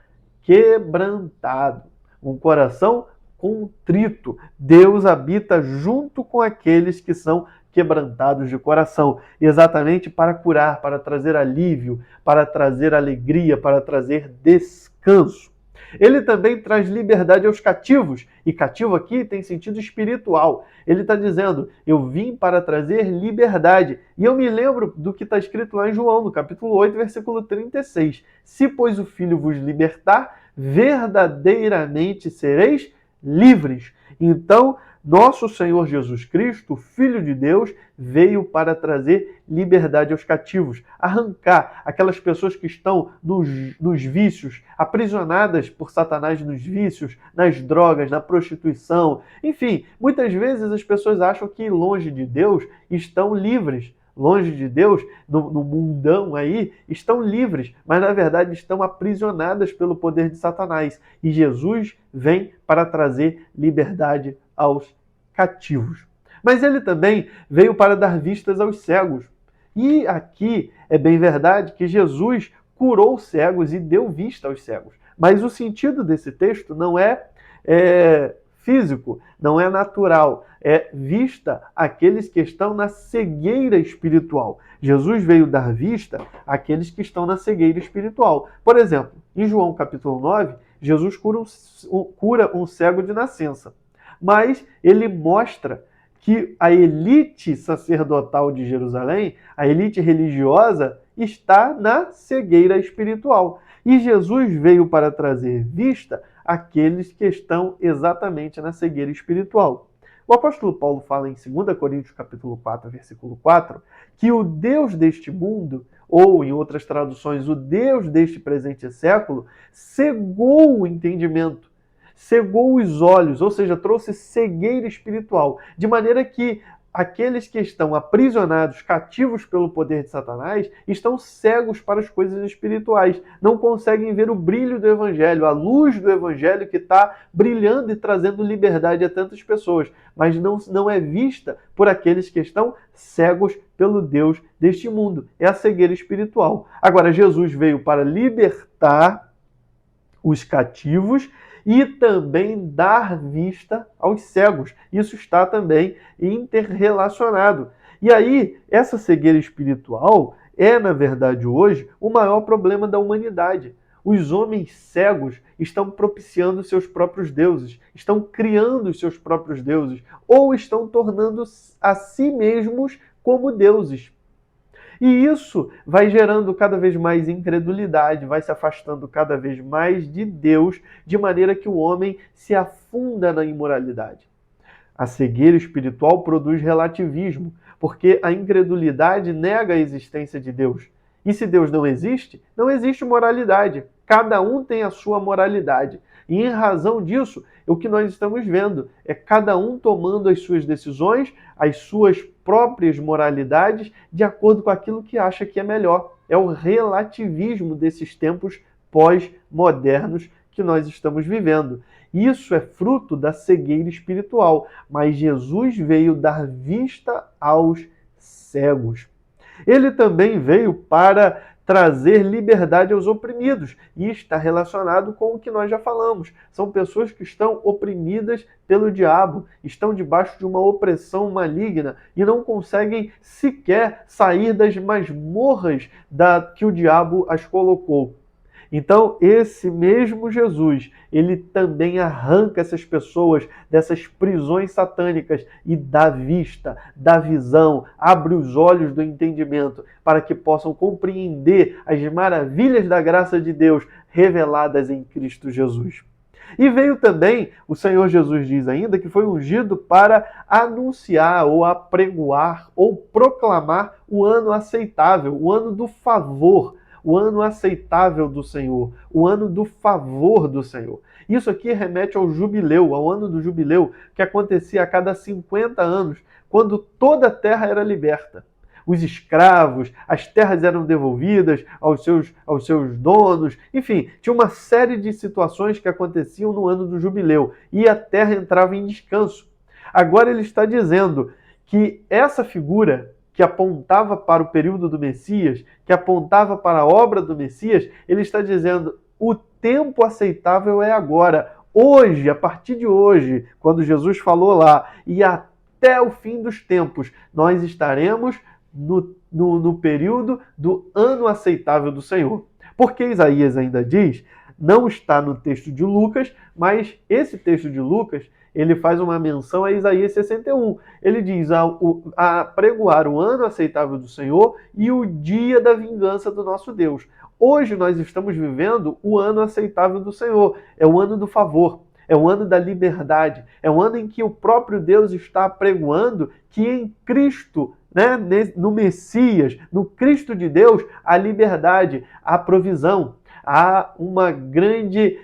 quebrantado, um coração contrito. Deus habita junto com aqueles que são quebrantados de coração, exatamente para curar, para trazer alívio, para trazer alegria, para trazer descanso. Ele também traz liberdade aos cativos, e cativo aqui tem sentido espiritual. Ele está dizendo, eu vim para trazer liberdade. E eu me lembro do que está escrito lá em João, no capítulo 8, versículo 36. Se, pois, o Filho vos libertar, verdadeiramente sereis livres. Então, nosso Senhor Jesus Cristo, Filho de Deus, veio para trazer liberdade aos cativos, arrancar aquelas pessoas que estão nos vícios, aprisionadas por Satanás nos vícios, nas drogas, na prostituição. Enfim, muitas vezes as pessoas acham que longe de Deus estão livres. Longe de Deus, no mundão aí, estão livres, mas na verdade estão aprisionadas pelo poder de Satanás. E Jesus vem para trazer liberdade aos cativos. Mas ele também veio para dar vistas aos cegos. E aqui é bem verdade que Jesus curou cegos e deu vista aos cegos. Mas o sentido desse texto não é físico, não é natural, é vista àqueles que estão na cegueira espiritual. Jesus veio dar vista àqueles que estão na cegueira espiritual. Por exemplo, em João capítulo 9, Jesus cura um cego de nascença, mas ele mostra que a elite sacerdotal de Jerusalém, a elite religiosa, está na cegueira espiritual. E Jesus veio para trazer vista àqueles que estão exatamente na cegueira espiritual. O apóstolo Paulo fala em 2 Coríntios capítulo 4, versículo 4, que o Deus deste mundo, ou em outras traduções, o Deus deste presente século, cegou o entendimento, cegou os olhos, ou seja, trouxe cegueira espiritual, de maneira que aqueles que estão aprisionados, cativos pelo poder de Satanás, estão cegos para as coisas espirituais. Não conseguem ver o brilho do Evangelho, a luz do Evangelho que está brilhando e trazendo liberdade a tantas pessoas, mas não é vista por aqueles que estão cegos pelo Deus deste mundo. É a cegueira espiritual. Agora, Jesus veio para libertar os cativos e também dar vista aos cegos. Isso está também interrelacionado. E aí, essa cegueira espiritual é, na verdade, hoje, o maior problema da humanidade. Os homens cegos estão propiciando seus próprios deuses, estão criando os seus próprios deuses, ou estão tornando a si mesmos como deuses. E isso vai gerando cada vez mais incredulidade, vai se afastando cada vez mais de Deus, de maneira que o homem se afunda na imoralidade. A cegueira espiritual produz relativismo, porque a incredulidade nega a existência de Deus. E se Deus não existe moralidade. Cada um tem a sua moralidade. E em razão disso, o que nós estamos vendo é cada um tomando as suas decisões, as suas próprias moralidades, de acordo com aquilo que acha que é melhor. É o relativismo desses tempos pós-modernos que nós estamos vivendo. Isso é fruto da cegueira espiritual, mas Jesus veio dar vista aos cegos. Ele também veio para trazer liberdade aos oprimidos, e está relacionado com o que nós já falamos. São pessoas que estão oprimidas pelo diabo, estão debaixo de uma opressão maligna e não conseguem sequer sair das masmorras que o diabo as colocou. Então, esse mesmo Jesus, ele também arranca essas pessoas dessas prisões satânicas e dá vista, dá visão, abre os olhos do entendimento para que possam compreender as maravilhas da graça de Deus reveladas em Cristo Jesus. E veio também, o Senhor Jesus diz ainda, que foi ungido para anunciar ou apregoar ou proclamar o ano aceitável, o ano do favor, o ano aceitável do Senhor, o ano do favor do Senhor. Isso aqui remete ao jubileu, ao ano do jubileu, que acontecia a cada 50 anos, quando toda a terra era liberta. Os escravos, as terras eram devolvidas aos seus donos, enfim, tinha uma série de situações que aconteciam no ano do jubileu e a terra entrava em descanso. Agora ele está dizendo que essa figura que apontava para o período do Messias, que apontava para a obra do Messias, ele está dizendo: o tempo aceitável é agora. Hoje, a partir de hoje, quando Jesus falou lá, e até o fim dos tempos, nós estaremos no período do ano aceitável do Senhor. Porque Isaías ainda diz, não está no texto de Lucas, mas esse texto de Lucas, ele faz uma menção a Isaías 61. Ele diz a pregoar o ano aceitável do Senhor e o dia da vingança do nosso Deus. Hoje nós estamos vivendo o ano aceitável do Senhor, é o ano do favor, é o ano da liberdade, é o ano em que o próprio Deus está apregoando que em Cristo, no Messias, no Cristo de Deus, há liberdade, há provisão, há uma grande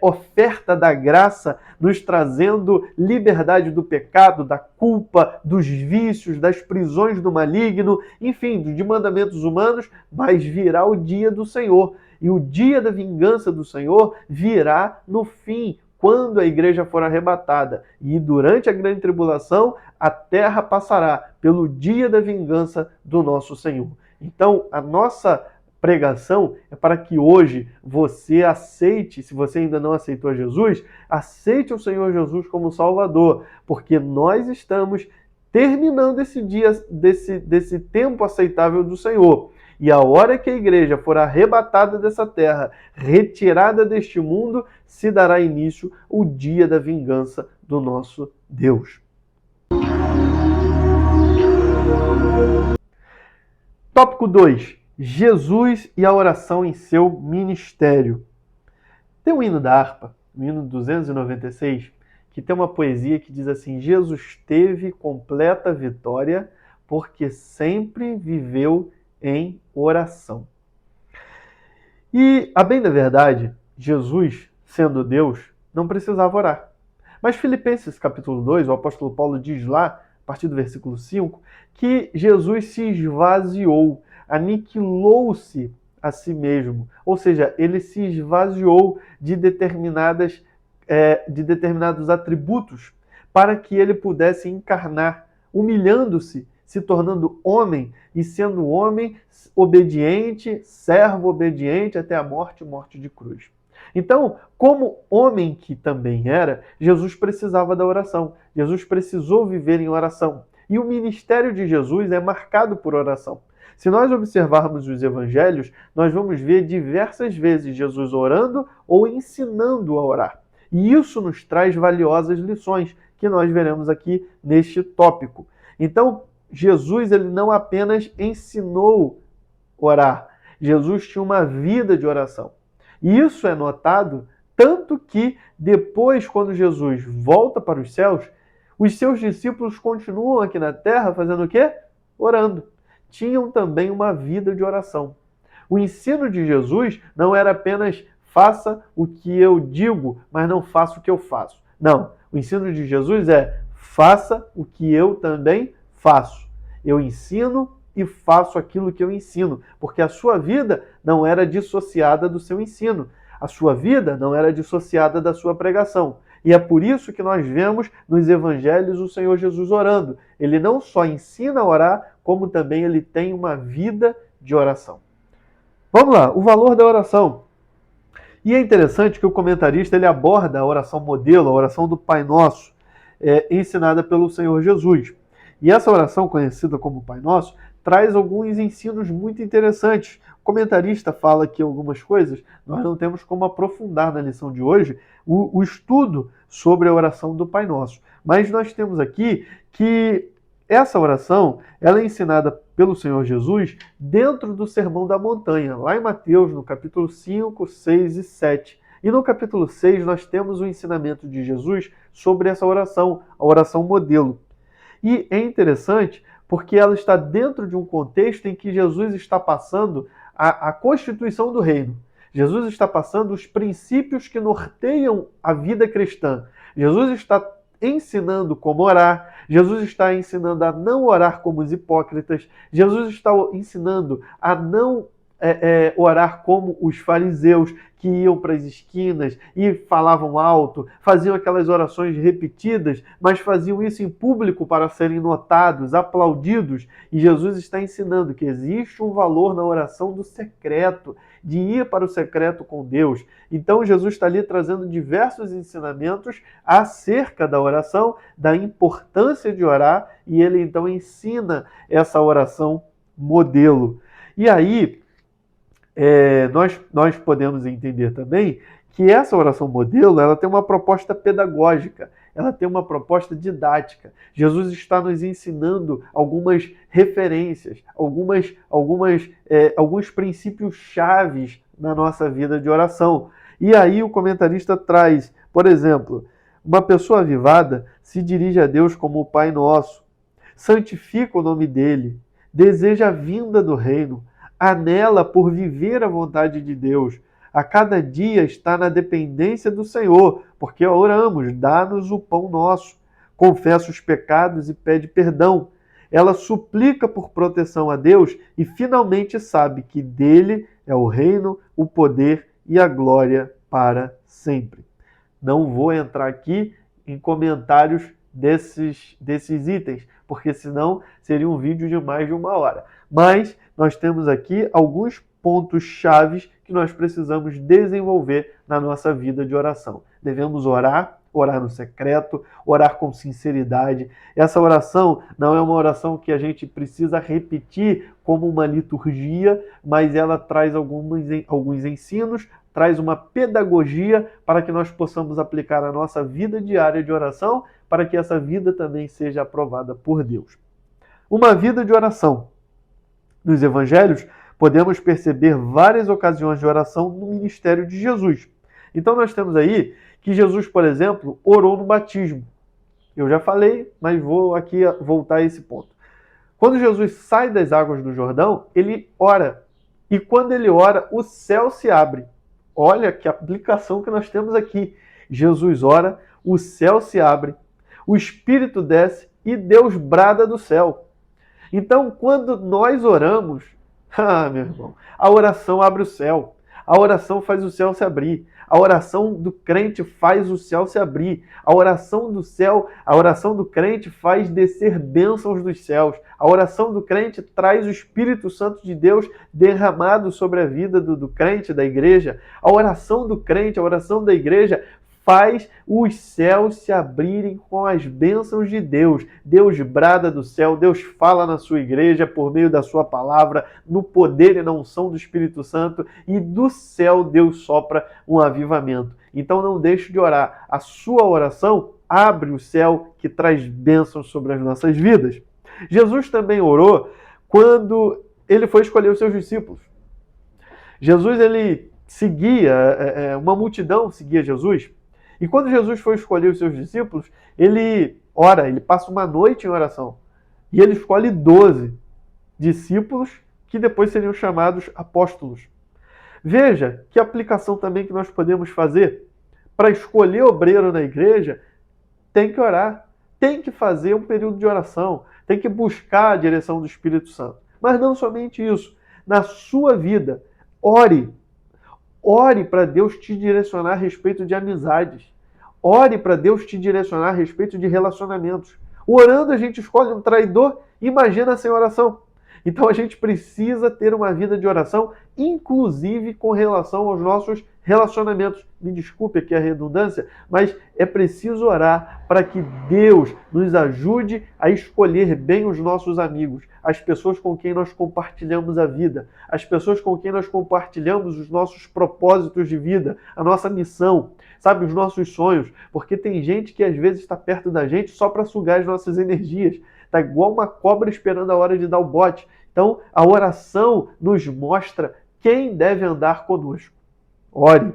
oferta da graça nos trazendo liberdade do pecado, da culpa, dos vícios, das prisões do maligno, enfim, de mandamentos humanos, mas virá o dia do Senhor. E o dia da vingança do Senhor virá no fim, quando a igreja for arrebatada. E durante a grande tribulação, a terra passará pelo dia da vingança do nosso Senhor. Então, a nossa pregação é para que hoje você aceite, se você ainda não aceitou Jesus, aceite o Senhor Jesus como Salvador, porque nós estamos terminando esse dia, desse tempo aceitável do Senhor. E a hora que a igreja for arrebatada dessa terra, retirada deste mundo, se dará início o dia da vingança do nosso Deus. Tópico 2. Jesus e a oração em seu ministério. Tem um hino da harpa, o hino 296, que tem uma poesia que diz assim: Jesus teve completa vitória porque sempre viveu em oração. E, a bem da verdade, Jesus, sendo Deus, não precisava orar. Mas Filipenses capítulo 2, o apóstolo Paulo diz lá, a partir do versículo 5, que Jesus se esvaziou, aniquilou-se a si mesmo. Ou seja, ele se esvaziou de determinados atributos para que ele pudesse encarnar, humilhando-se, se tornando homem e sendo homem obediente, servo obediente até a morte de cruz. Então, como homem que também era, Jesus precisava da oração. Jesus precisou viver em oração. E o ministério de Jesus é marcado por oração. Se nós observarmos os evangelhos, nós vamos ver diversas vezes Jesus orando ou ensinando a orar. E isso nos traz valiosas lições que nós veremos aqui neste tópico. Então, Jesus ele não apenas ensinou a orar, Jesus tinha uma vida de oração. E isso é notado tanto que depois, quando Jesus volta para os céus, os seus discípulos continuam aqui na terra fazendo o quê? Orando. Tinham também uma vida de oração. O ensino de Jesus não era apenas faça o que eu digo, mas não faça o que eu faço. Não, o ensino de Jesus é faça o que eu também faço. Eu ensino e faço aquilo que eu ensino, porque a sua vida não era dissociada do seu ensino. A sua vida não era dissociada da sua pregação. E é por isso que nós vemos nos evangelhos o Senhor Jesus orando. Ele não só ensina a orar, como também ele tem uma vida de oração. Vamos lá, o valor da oração. E é interessante que o comentarista ele aborda a oração modelo, a oração do Pai Nosso, ensinada pelo Senhor Jesus. E essa oração, conhecida como Pai Nosso, traz alguns ensinos muito interessantes. O comentarista fala aqui algumas coisas, nós não temos como aprofundar na lição de hoje o estudo sobre a oração do Pai Nosso. Mas nós temos aqui que essa oração ela é ensinada pelo Senhor Jesus dentro do Sermão da Montanha, lá em Mateus, no capítulo 5, 6 e 7. E no capítulo 6 nós temos o ensinamento de Jesus sobre essa oração, a oração modelo. E é interessante porque ela está dentro de um contexto em que Jesus está passando a constituição do reino. Jesus está passando os princípios que norteiam a vida cristã. Jesus está ensinando como orar, Jesus está ensinando a não orar como os hipócritas, Jesus está ensinando a não orar como os fariseus, que iam para as esquinas e falavam alto, faziam aquelas orações repetidas, mas faziam isso em público para serem notados, aplaudidos. E Jesus está ensinando que existe um valor na oração do secreto, de ir para o secreto com Deus. Então Jesus está ali trazendo diversos ensinamentos acerca da oração, da importância de orar, e ele então ensina essa oração modelo. E aí, nós podemos entender também que essa oração modelo ela tem uma proposta pedagógica, ela tem uma proposta didática. Jesus está nos ensinando algumas referências, alguns princípios chaves na nossa vida de oração. E aí o comentarista traz, por exemplo, uma pessoa avivada se dirige a Deus como o Pai Nosso, santifica o nome dele, deseja a vinda do reino, anela por viver a vontade de Deus. A cada dia está na dependência do Senhor, porque oramos, dá-nos o pão nosso. Confessa os pecados e pede perdão. Ela suplica por proteção a Deus e finalmente sabe que dele é o reino, o poder e a glória para sempre. Não vou entrar aqui em comentários desses itens, porque senão seria um vídeo de mais de 1 hora. Mas nós temos aqui alguns pontos chaves que nós precisamos desenvolver na nossa vida de oração. Devemos orar no secreto, orar com sinceridade. Essa oração não é uma oração que a gente precisa repetir como uma liturgia, mas ela traz alguns ensinos, traz uma pedagogia para que nós possamos aplicar a nossa vida diária de oração, para que essa vida também seja aprovada por Deus. Uma vida de oração. Nos evangelhos, podemos perceber várias ocasiões de oração no ministério de Jesus. Então nós temos aí que Jesus, por exemplo, orou no batismo. Eu já falei, mas vou aqui voltar a esse ponto. Quando Jesus sai das águas do Jordão, ele ora. E quando ele ora, o céu se abre. Olha que aplicação que nós temos aqui. Jesus ora, o céu se abre, o Espírito desce e Deus brada do céu. Então, quando nós oramos, meu irmão, a oração abre o céu. A oração faz o céu se abrir. A oração do crente faz o céu se abrir. A oração do crente faz descer bênçãos dos céus. A oração do crente traz o Espírito Santo de Deus derramado sobre a vida do crente, da igreja. A oração do crente, a oração da igreja faz os céus se abrirem com as bênçãos de Deus. Deus brada do céu, Deus fala na sua igreja por meio da sua palavra, no poder e na unção do Espírito Santo, e do céu Deus sopra um avivamento. Então não deixe de orar. A sua oração abre o céu que traz bênçãos sobre as nossas vidas. Jesus também orou quando ele foi escolher os seus discípulos. Jesus, ele seguia, uma multidão seguia Jesus. E quando Jesus foi escolher os seus discípulos, ele ora, ele passa uma noite em oração. E ele escolhe 12 discípulos que depois seriam chamados apóstolos. Veja que aplicação também que nós podemos fazer. Para escolher obreiro na igreja, tem que orar, tem que fazer um período de oração, tem que buscar a direção do Espírito Santo. Mas não somente isso. Na sua vida, ore. Ore para Deus te direcionar a respeito de amizades. Ore para Deus te direcionar a respeito de relacionamentos. Orando a gente escolhe um traidor, imagina sem oração. Então a gente precisa ter uma vida de oração, inclusive com relação aos nossos relacionamentos. Me desculpe aqui a redundância, mas é preciso orar para que Deus nos ajude a escolher bem os nossos amigos, as pessoas com quem nós compartilhamos a vida, as pessoas com quem nós compartilhamos os nossos propósitos de vida, a nossa missão, sabe, os nossos sonhos, porque tem gente que às vezes está perto da gente só para sugar as nossas energias. Está igual uma cobra esperando a hora de dar o bote. Então, a oração nos mostra quem deve andar conosco. Ore.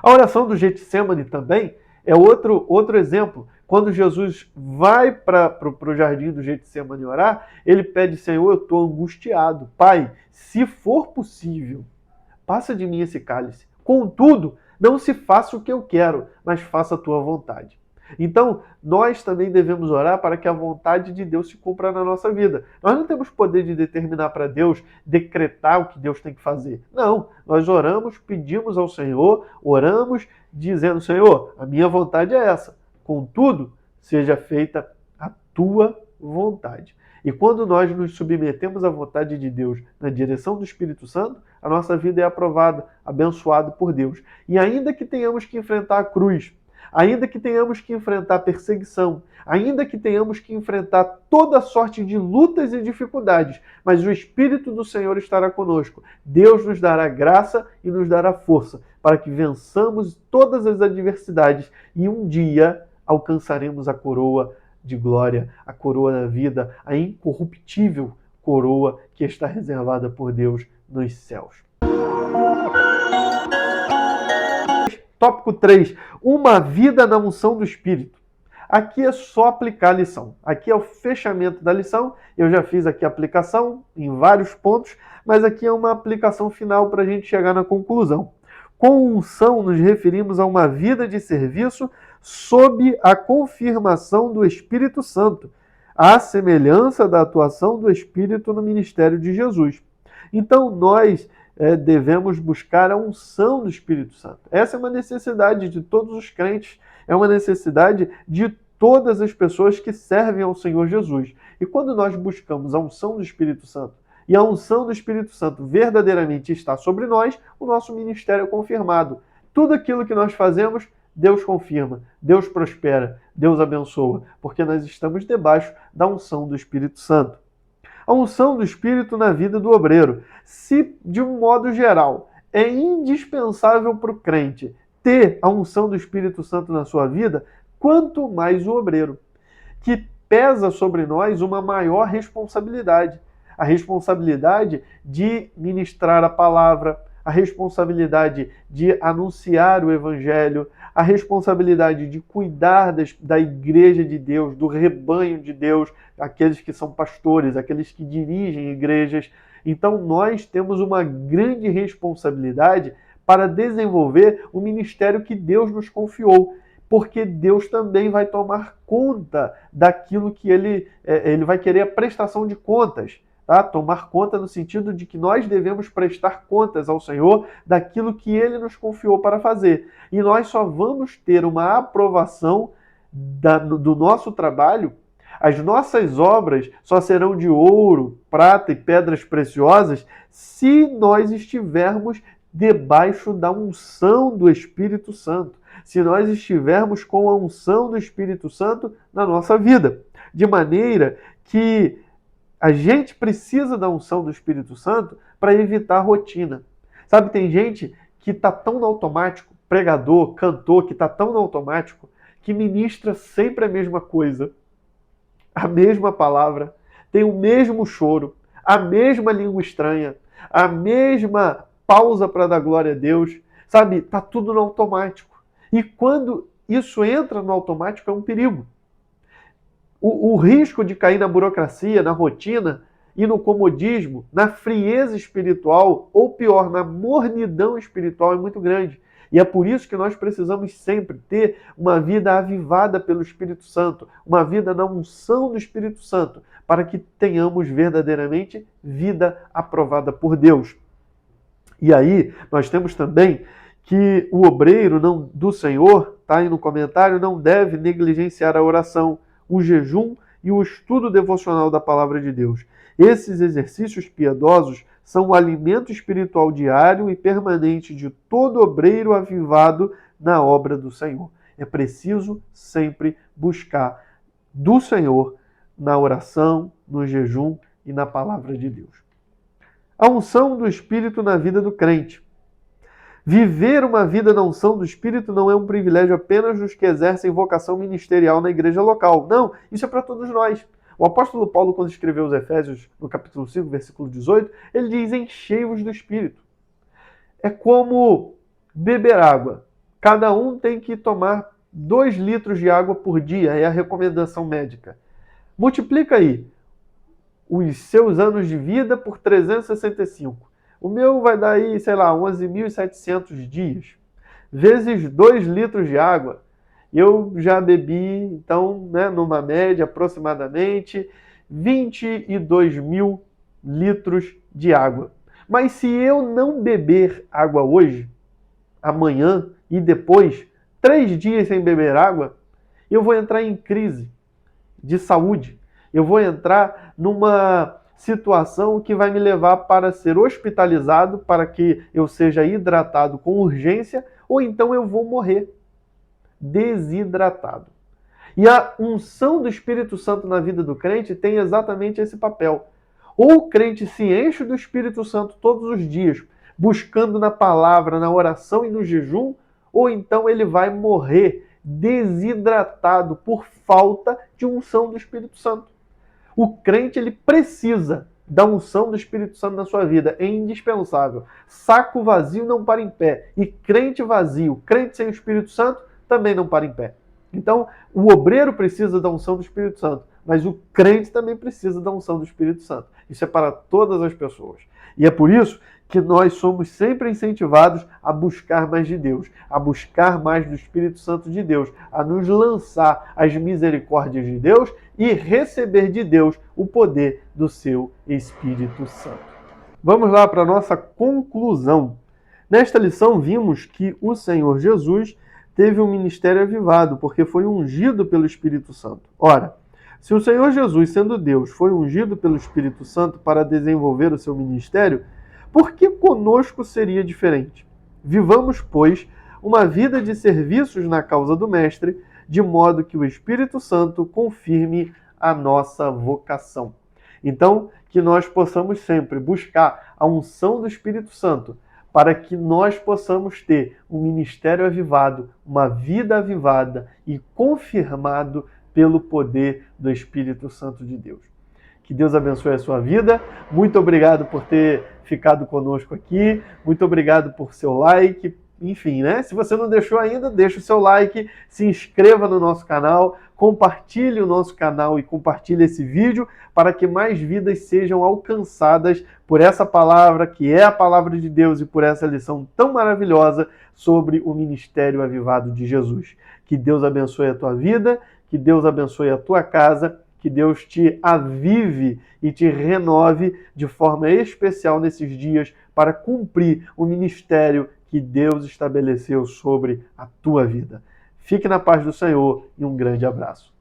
A oração do Getsemane também é outro exemplo. Quando Jesus vai para o jardim do Getsemane orar, ele pede: Senhor, eu estou angustiado. Pai, se for possível, passa de mim esse cálice. Contudo, não se faça o que eu quero, mas faça a tua vontade. Então, nós também devemos orar para que a vontade de Deus se cumpra na nossa vida. Nós não temos poder de determinar para Deus, decretar o que Deus tem que fazer. Não, nós oramos, pedimos ao Senhor, oramos dizendo: Senhor, a minha vontade é essa. Contudo, seja feita a tua vontade. E quando nós nos submetemos à vontade de Deus na direção do Espírito Santo, a nossa vida é aprovada, abençoada por Deus. E ainda que tenhamos que enfrentar a cruz, ainda que tenhamos que enfrentar perseguição, ainda que tenhamos que enfrentar toda sorte de lutas e dificuldades, mas o Espírito do Senhor estará conosco. Deus nos dará graça e nos dará força para que vençamos todas as adversidades e um dia alcançaremos a coroa de glória, a coroa da vida, a incorruptível coroa que está reservada por Deus nos céus. Tópico 3. Uma vida na unção do Espírito. Aqui é só aplicar a lição. Aqui é o fechamento da lição. Eu já fiz aqui a aplicação em vários pontos, mas aqui é uma aplicação final para a gente chegar na conclusão. Com unção nos referimos a uma vida de serviço sob a confirmação do Espírito Santo, à semelhança da atuação do Espírito no ministério de Jesus. Então, nós devemos buscar a unção do Espírito Santo. Essa é uma necessidade de todos os crentes, é uma necessidade de todas as pessoas que servem ao Senhor Jesus. E quando nós buscamos a unção do Espírito Santo, e a unção do Espírito Santo verdadeiramente está sobre nós, o nosso ministério é confirmado. Tudo aquilo que nós fazemos, Deus confirma, Deus prospera, Deus abençoa, porque nós estamos debaixo da unção do Espírito Santo. A unção do Espírito na vida do obreiro. Se, de um modo geral, é indispensável para o crente ter a unção do Espírito Santo na sua vida, quanto mais o obreiro, que pesa sobre nós uma maior responsabilidade. A responsabilidade de ministrar a palavra, a responsabilidade de anunciar o Evangelho, a responsabilidade de cuidar da igreja de Deus, do rebanho de Deus, aqueles que são pastores, aqueles que dirigem igrejas. Então nós temos uma grande responsabilidade para desenvolver o ministério que Deus nos confiou, porque Deus também vai tomar conta daquilo que ele vai querer a prestação de contas. Tá? Tomar conta no sentido de que nós devemos prestar contas ao Senhor daquilo que Ele nos confiou para fazer. E nós só vamos ter uma aprovação do nosso trabalho, as nossas obras só serão de ouro, prata e pedras preciosas se nós estivermos debaixo da unção do Espírito Santo, se nós estivermos com a unção do Espírito Santo na nossa vida. De maneira que a gente precisa da unção do Espírito Santo para evitar a rotina. Sabe, tem gente que está tão no automático, pregador, cantor, que está tão no automático, que ministra sempre a mesma coisa, a mesma palavra, tem o mesmo choro, a mesma língua estranha, a mesma pausa para dar glória a Deus. Sabe, está tudo no automático. E quando isso entra no automático é um perigo. O risco de cair na burocracia, na rotina e no comodismo, na frieza espiritual, ou pior, na mornidão espiritual é muito grande. E é por isso que nós precisamos sempre ter uma vida avivada pelo Espírito Santo, uma vida na unção do Espírito Santo, para que tenhamos verdadeiramente vida aprovada por Deus. E aí, nós temos também que o obreiro do Senhor, tá aí no comentário, não deve negligenciar a oração, o jejum e o estudo devocional da palavra de Deus. Esses exercícios piedosos são o alimento espiritual diário e permanente de todo obreiro avivado na obra do Senhor. É preciso sempre buscar do Senhor na oração, no jejum e na palavra de Deus. A unção do Espírito na vida do crente. Viver uma vida na unção do Espírito não é um privilégio apenas dos que exercem vocação ministerial na igreja local. Não, isso é para todos nós. O apóstolo Paulo, quando escreveu os Efésios, no capítulo 5, versículo 18, ele diz: enchei-vos do Espírito. É como beber água. Cada um tem que tomar 2 litros de água por dia, é a recomendação médica. Multiplica aí os seus anos de vida por 365. O meu vai dar aí, sei lá, 11.700 dias. Vezes 2 litros de água. Eu já bebi, então, né, numa média aproximadamente, 22 mil litros de água. Mas se eu não beber água hoje, amanhã e depois, 3 dias sem beber água, eu vou entrar em crise de saúde. Eu vou entrar numa situação que vai me levar para ser hospitalizado, para que eu seja hidratado com urgência, ou então eu vou morrer desidratado. E a unção do Espírito Santo na vida do crente tem exatamente esse papel. Ou o crente se enche do Espírito Santo todos os dias, buscando na palavra, na oração e no jejum, ou então ele vai morrer desidratado por falta de unção do Espírito Santo. O crente, ele precisa da unção do Espírito Santo na sua vida, é indispensável. Saco vazio não para em pé, e crente vazio, crente sem o Espírito Santo, também não para em pé. Então, o obreiro precisa da unção do Espírito Santo, mas o crente também precisa da unção do Espírito Santo. Isso é para todas as pessoas. E é por isso que nós somos sempre incentivados a buscar mais de Deus, a buscar mais do Espírito Santo de Deus, a nos lançar às misericórdias de Deus e receber de Deus o poder do seu Espírito Santo. Vamos lá para a nossa conclusão. Nesta lição vimos que o Senhor Jesus teve um ministério avivado, porque foi ungido pelo Espírito Santo. Ora, se o Senhor Jesus, sendo Deus, foi ungido pelo Espírito Santo para desenvolver o seu ministério, por que conosco seria diferente? Vivamos, pois, uma vida de serviços na causa do Mestre, de modo que o Espírito Santo confirme a nossa vocação. Então, que nós possamos sempre buscar a unção do Espírito Santo, para que nós possamos ter um ministério avivado, uma vida avivada e confirmado pelo poder do Espírito Santo de Deus. Que Deus abençoe a sua vida. Muito obrigado por ter ficado conosco aqui. Muito obrigado por seu like. Enfim, né? Se você não deixou ainda, deixa o seu like, se inscreva no nosso canal, compartilhe o nosso canal e compartilhe esse vídeo para que mais vidas sejam alcançadas por essa palavra, que é a palavra de Deus, e por essa lição tão maravilhosa sobre o ministério avivado de Jesus. Que Deus abençoe a tua vida, que Deus abençoe a tua casa, que Deus te avive e te renove de forma especial nesses dias para cumprir o ministério que Deus estabeleceu sobre a tua vida. Fique na paz do Senhor e um grande abraço.